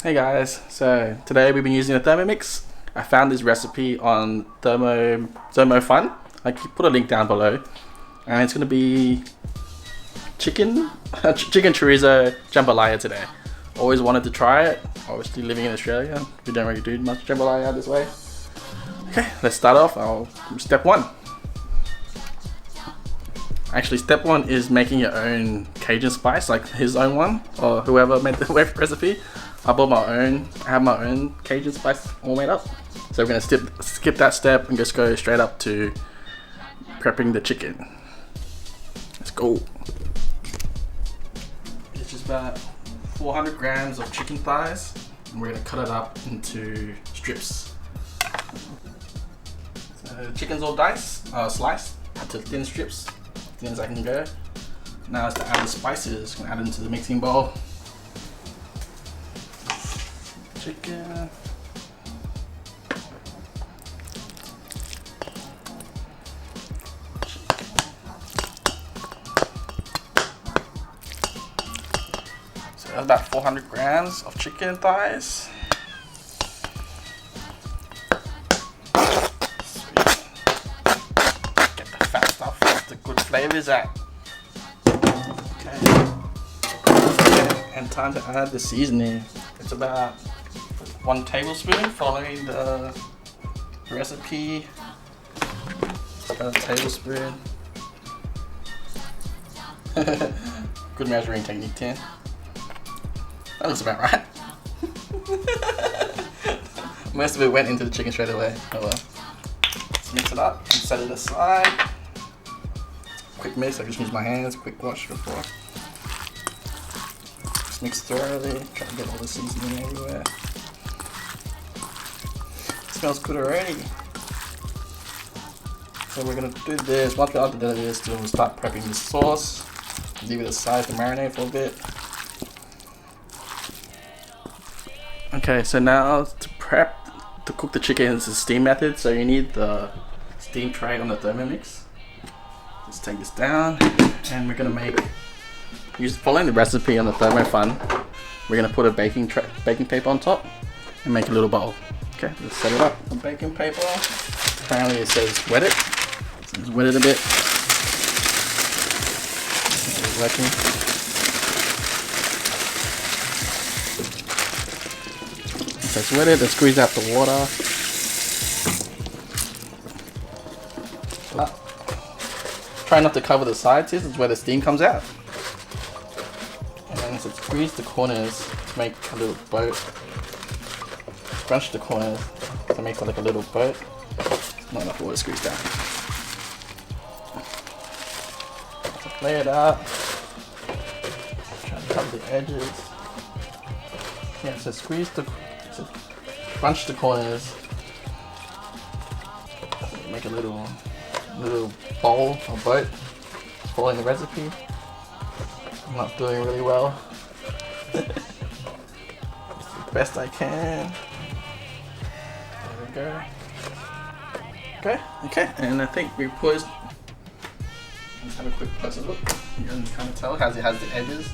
Hey guys, so today we've been using a Thermomix. I found this recipe on Thermofun. I put a link down below, and it's gonna be chicken chorizo jambalaya today. Always wanted to try it. Obviously living in Australia, we don't really do much jambalaya this way. Okay, let's start off. Step one. Actually, step one is making your own Cajun spice, like his own one, or whoever made the recipe. I have my own Cajun spice all made up. So we're gonna skip that step and just go straight up to prepping the chicken. Let's go. It's just about 400 grams of chicken thighs, and we're gonna cut it up into strips. So the chicken's all sliced into thin strips, thin as I can go. Now it's to add the spices. I'm gonna add it into the mixing bowl. Chicken. So that's about 400 grams of chicken thighs. Sweet. Get the fat stuff, get the good flavors out. Okay. And time to add the seasoning. It's about 1 tablespoon, following the recipe. About a tablespoon. Good measuring technique, Tim. That looks about right. Most of it went into the chicken straight away. Oh well. Let's mix it up and set it aside. Quick mix, I just use my hands, quick wash before. Just mix thoroughly, try to get all the seasoning everywhere. Smells good already. So we're gonna do this. Once we're done with this, we'll start prepping the sauce. Leave it aside to marinate for a bit. Okay, so now to cook the chicken is the steam method. So you need the steam tray on the Thermomix. Let's take this down, and we're gonna following the recipe on the Thermofun. We're gonna put a baking paper on top and make a little bowl. Okay, let's set it up on baking paper. Apparently it says wet it. So let's wet it a bit. It's working. So let's wet it and squeeze out the water. Try not to cover the sides here, this is where the steam comes out. And then so squeeze the corners to make a little boat. Scrunch the corners to make like a little boat. Not enough water squeezed down. So lay it out. Try to cover the edges. Yeah, so crunch the corners. Make a little bowl or boat. Following the recipe. I'm not doing really well. The best I can. There we go. Okay, and I think we poised. Let's have a quick closer look. You can kind of tell it has the edges.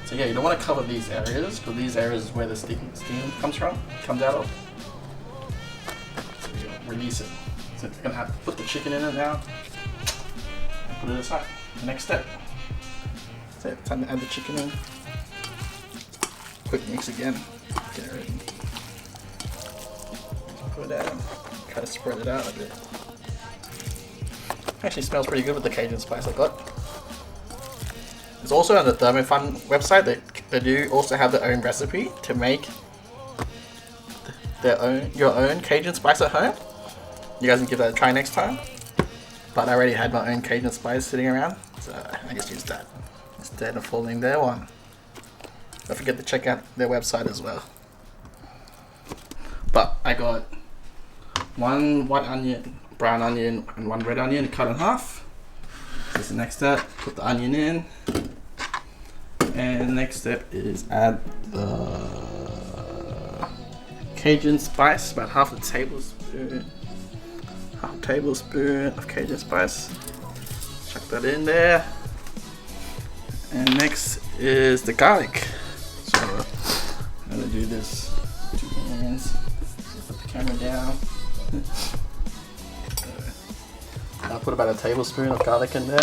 So yeah, you don't want to cover these areas, because these areas is where the steam comes out of. So you release it. So we're gonna have to put the chicken in it now and put it aside. The next step. So time to add the chicken in. Quick mix again. Get it ready. Put it out. Try to spread it out a bit. Actually smells pretty good with the Cajun spice I got. It's also on the Thermofun website. They do also have their own recipe to make your own Cajun spice at home. You guys can give that a try next time. But I already had my own Cajun spice sitting around, so I just used that instead of following their one. Don't forget to check out their website as well. But I got 1 white onion, brown onion, and 1 red onion cut in half. This is the next step. Put the onion in. And the next step is add the Cajun spice, about half a tablespoon. Half a tablespoon of Cajun spice. Chuck that in there. And next is the garlic. So gonna do this with 2 hands. Put the camera down. I'll put about a tablespoon of garlic in there.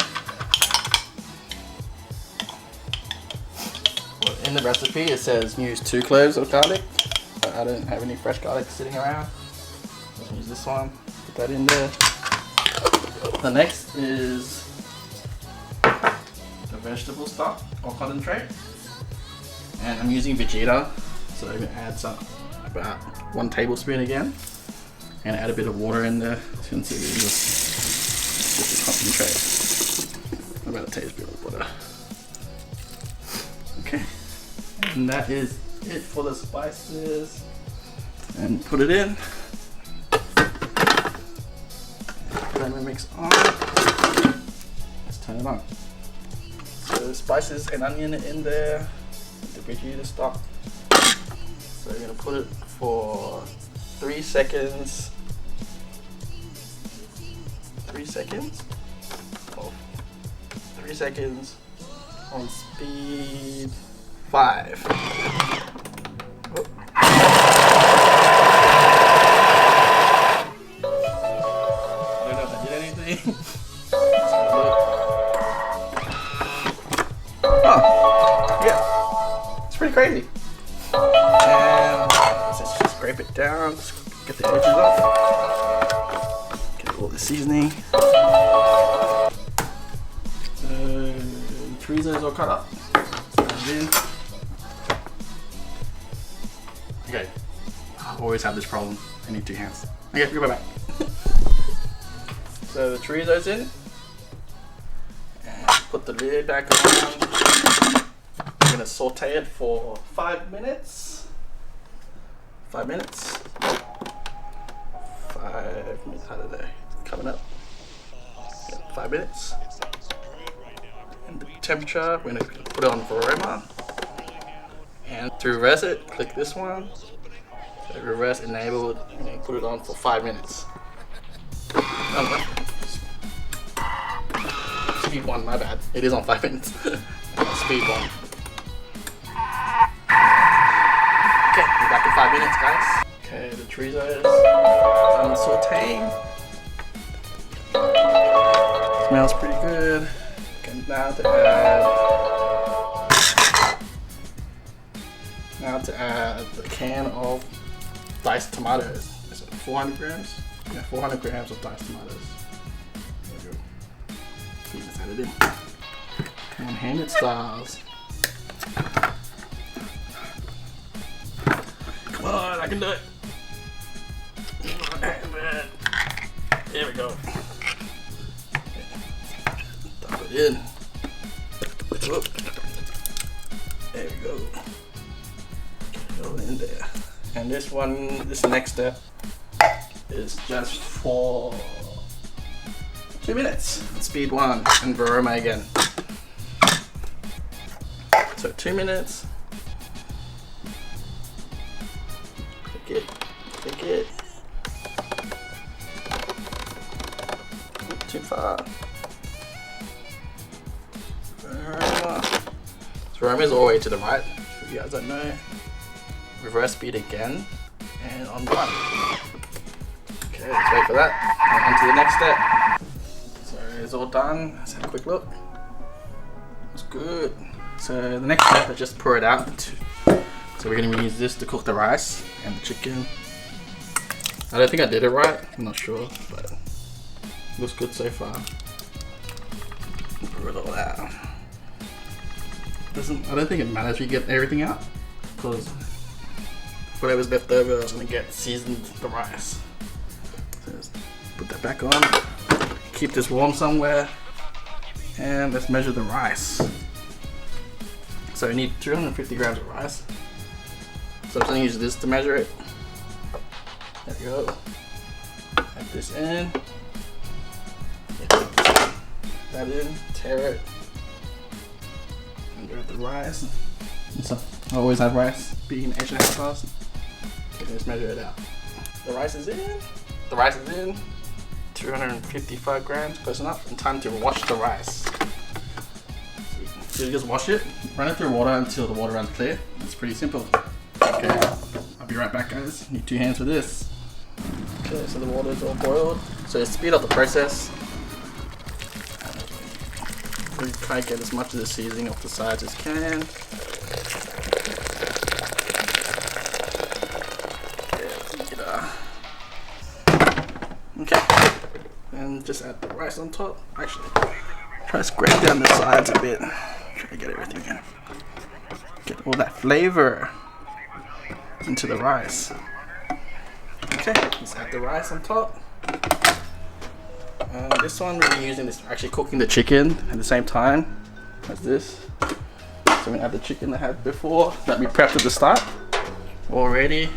In the recipe it says use 2 cloves of garlic, but I don't have any fresh garlic sitting around. I'll use this one, put that in there. The next is the vegetable stock or concentrate. And I'm using Vegeta, so I'm going to add about 1 tablespoon again. And add a bit of water in there. So you can see just the concentrate. About a tablespoon of water. Okay. And that is it for the spices. And put it in. Then we mix on. Let's turn it on. So spices and onion in there. The Vegeta stock. So we're gonna put it for 3 seconds. 3 seconds. Oh, 3 seconds on speed 5. Oh. I don't know if I did anything. Oh, yeah, it's pretty crazy. And let's just scrape it down, just get the edges off. Get all the seasoning. Chorizos are cut up. Okay, I always have this problem. I need 2 hands. Okay, go back. So the chorizo's in. And put the lid back on. I'm gonna saute it for 5 minutes. 5 minutes. 5 minutes out of there. Coming up. 5 minutes. And the temperature, we're gonna put it on Varoma. And to reverse it, click this one. So reverse enabled, and put it on for 5 minutes. Speed 1, my bad. It is on 5 minutes. Speed 1. Okay, we're back in 5 minutes, guys. Okay, the chorizo is done sauteing. Smells pretty good. Okay, now to add the can of diced tomatoes. Is it 400 grams? Yeah, 400 grams of diced tomatoes. There we go. Let's add it in. One-handed styles. Come on, I can do it. There we go. Dump it in. Whoop. There we go. Go in there. And this next step is just for 2 minutes. Speed 1 and Varoma again. So 2 minutes. Click it. Too far. Varoma. Varoma is all the way to the right. If you guys don't know. Reverse speed again, and on 1. Okay, let's wait for that. And on to the next step. So it's all done. Let's have a quick look. It's good. So the next step is just pour it out. So we're gonna use this to cook the rice and the chicken. I don't think I did it right. I'm not sure, but it looks good so far. Pour it all out. I don't think it matters if you get everything out, because whatever's left over, I'm gonna get seasoned the rice. So let's put that back on. Keep this warm somewhere, and let's measure the rice. So we need 250 grams of rice. So I'm gonna use this to measure it. There we go. Add this in. Add that in. Tear it. And grab the rice. So I always have rice being Asian households. Okay, let's measure it out. The rice is in. 255 grams, close enough. And time to wash the rice. So you just wash it, run it through water until the water runs clear. It's pretty simple. Okay, I'll be right back, guys. Need 2 hands for this. Okay, so the water is all boiled. So to speed up the process, we try to get as much of the seasoning off the sides as can. Okay, and just add the rice on top. Actually, try to scrape down the sides a bit. Try to get everything in. Get all that flavor into the rice. Okay, let's add the rice on top. This one we're using this actually cooking the chicken at the same time as this. So we add the chicken I had before that we prepped at the start already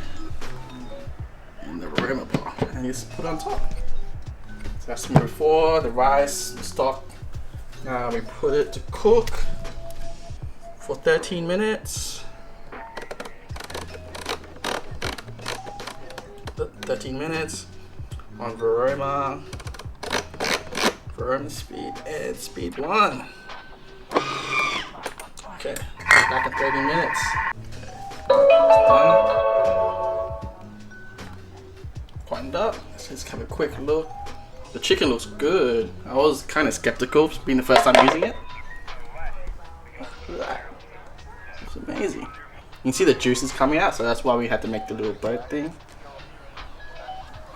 in the Roma pot, and just put on top. So that's before the rice, the stock. Now we put it to cook for 13 minutes. 13 minutes on Varoma speed and speed 1. Okay, back in 30 minutes. Okay, it's done. Quietened up. Let's just have a quick look. The chicken looks good. I was kind of skeptical, being the first time using it. Look at that. It's amazing. You can see the juices coming out, so that's why we had to make the little boat thing.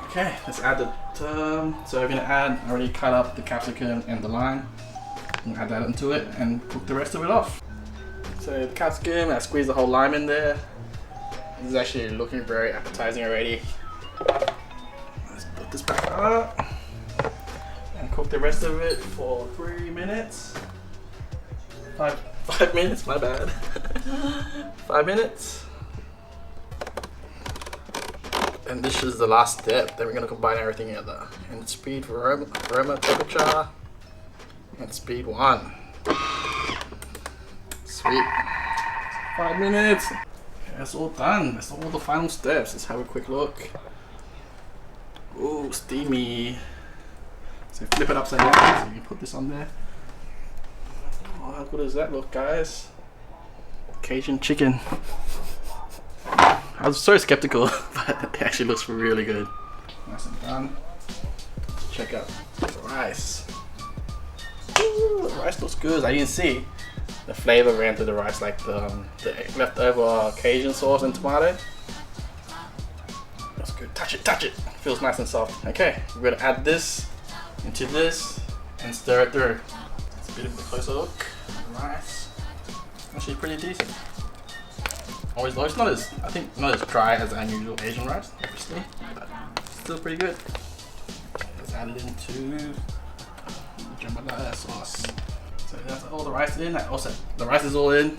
Okay, let's add the so we're gonna add, I already cut up the capsicum and the lime. We'll add that into it and cook the rest of it off. So the capsicum, I squeezed the whole lime in there. This is actually looking very appetizing already. Let's put this back up and cook the rest of it for 3 minutes. 5 minutes, my bad. 5 minutes. And this is the last step. Then we're going to combine everything together. And speed Varoma temperature. And speed 1. Sweet. 5 minutes. Okay, that's all done. That's all the final steps. Let's have a quick look. Ooh, steamy. So flip it upside down so you can put this on there. Oh, how good does that look, guys? Cajun chicken. I was so skeptical, but it actually looks really good. Nice and done. Check out the rice. Ooh, the rice looks good. As you can see, the flavor ran through the rice, like the leftover Cajun sauce and tomato. That's good. Touch it, touch it. Feels nice and soft. Okay, we're gonna add this into this and stir it through. It's a bit of a closer look. The rice, actually pretty decent. Although it's not as, I think, not as dry as our usual Asian rice, obviously, but still pretty good. Let's add it into jambalaya sauce. So that's all the rice in. Also, the rice is all in.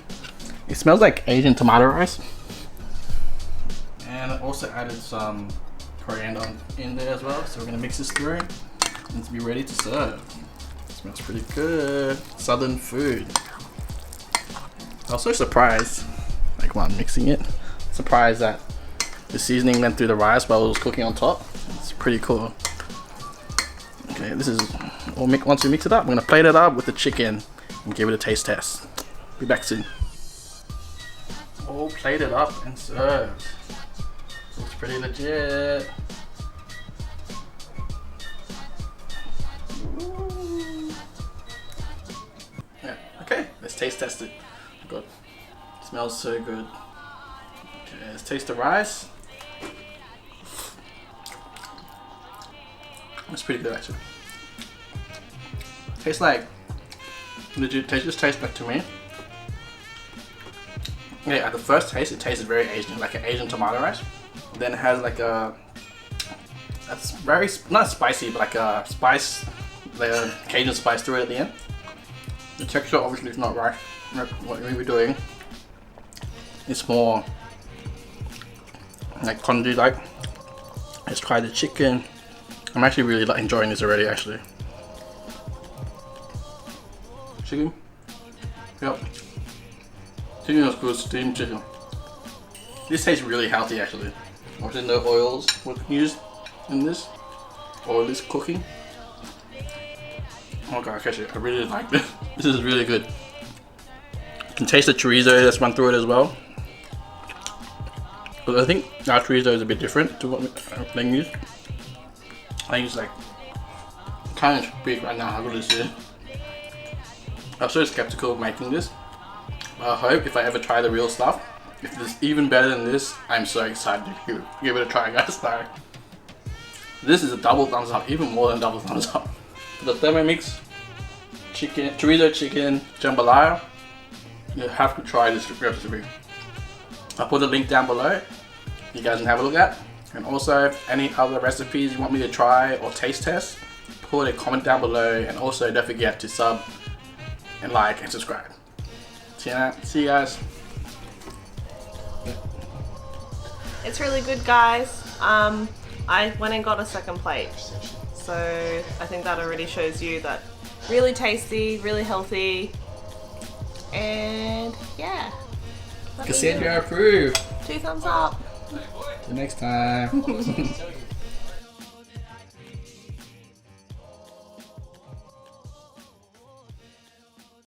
It smells like Asian tomato rice. And I also added some coriander in there as well. So we're gonna mix this through and to be ready to serve. It smells pretty good. Southern food. I was so surprised. Like while I'm mixing it, surprised that the seasoning went through the rice while it was cooking on top. It's pretty cool. Okay, this is once we mix it up, I'm gonna plate it up with the chicken and give it a taste test. Be back soon. All plated up and served. Looks pretty legit. Ooh. Yeah. Okay, let's taste test it. Good. Smells so good. Okay, let's taste the rice. It's pretty good actually. Tastes like legit. Just tastes like to me. Yeah, at the first taste, it tasted very Asian, like an Asian tomato rice. Then it has like that's very not spicy, but like a spice, like a Cajun spice through it at the end. The texture obviously is not right. What we're doing. It's more like congee like. Let's try the chicken. I'm actually really enjoying this already actually. Chicken? Yep. Chicken is good, steamed chicken. This tastes really healthy actually. Obviously no oils were used in this. Or this cooking. Oh god, actually I really like this. This is really good. You can taste the chorizo that's run through it as well. But I think our chorizo is a bit different to what they use. I use like kind of big right now. How good is it? I'm so skeptical of making this. But I hope if I ever try the real stuff, if it's even better than this, I'm so excited to give it a try, guys. Like, this is a double thumbs up, even more than double thumbs up. The Thermomix chicken, chorizo chicken jambalaya, you have to try this recipe. I'll put a link down below, you guys can have a look at. And also, if any other recipes you want me to try or taste test, put a comment down below. And also, don't forget to sub and like and subscribe. See you guys. It's really good, guys. I went and got a second plate, so I think that already shows you that really tasty, really healthy, and yeah. Cassandra approved. 2 thumbs up. Till next time.